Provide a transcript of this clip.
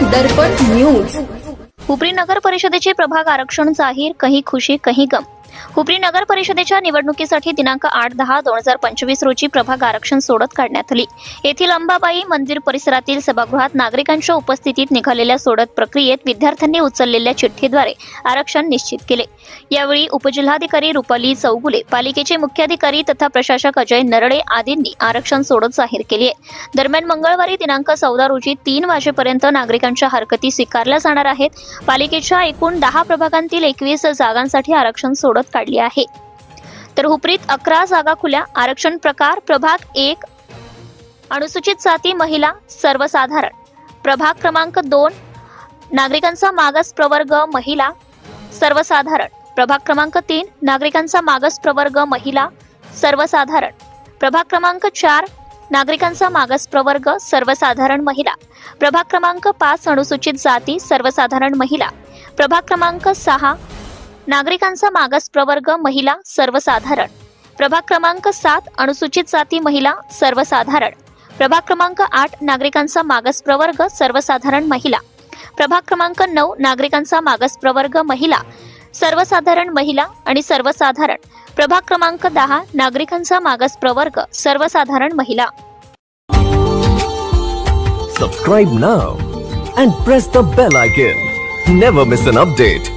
दर्पण news. Hupari नगर परिषदेचे प्रभाग आरक्षण जाहीर, कहीं खुशी कहीं गम। हुपरी नगर परिषदेच्या निवडणुकीसाठी दिनांक 8/10/2025 रोजी प्रभाग आरक्षण सोडत काढण्यात आली। येथील अंबाबाई मंदिर परिसरातील सभागृहात नागरिकांच्या उपस्थितीत निघालेल्या सोडत प्रक्रियेत विद्यार्थ्यांनी उचललेल्या चिठ्ठीद्वारे आरक्षण निश्चित केले। यावेळी उपजिल्हाधिकारी रुपाली चौगुले, पालिकेचे मुख्याधिकारी तथा प्रशासक अजय नरळे आदींनी आरक्षण सोडत जाहीर केली आहे। दरम्यान मंगळवारी दिनांक 14 रोजी 3 वाजेपर्यंत नागरिकांच्या हरकती स्वीकारल्या जाणार आहेत। पालिकेच्या एकूण 10 प्रभागांतील 21 जागांसाठी आरक्षण सोडत काढली आहे। तर हुपरीत 11 जागा खुल्या। आरक्षण प्रकार: प्रभाग 1 अनुसूचित जाती महिला सर्वसाधारण, प्रभाग क्रमांक 2 नागरिकांचा मागास प्रवर्ग महिला सर्वसाधारण, प्रभाग क्रमांक 3 नागरिकांचा मागास प्रवर्ग महिला सर्वसाधारण, प्रभाग क्रमांक 4 नागरिकांचा मागास प्रवर्ग सर्वसाधारण महिला, प्रभाग क्रमांक 5 अनुसूचित जाती सर्वसाधारण महिला, प्रभाग क्रमांक 6 नागरिकांचा मागास प्रवर्ग महिला सर्वसाधारण, प्रभाग क्रमांक 7 अनुसूचित जाती महिला सर्वसाधारण, प्रभाग क्रमांक 8 नागरिकांचा मागास प्रवर्ग सर्वसाधारण महिला, प्रभाग क्रमांक 9 नागरिकांचा मागास प्रवर्ग महिला सर्वसाधारण महिला आणि सर्वसाधारण, प्रभाग क्रमांक 10 नागरिकांचा मागास प्रवर्ग सर्वसाधारण महिला। Subscribe now and press the bell icon. Never miss an update.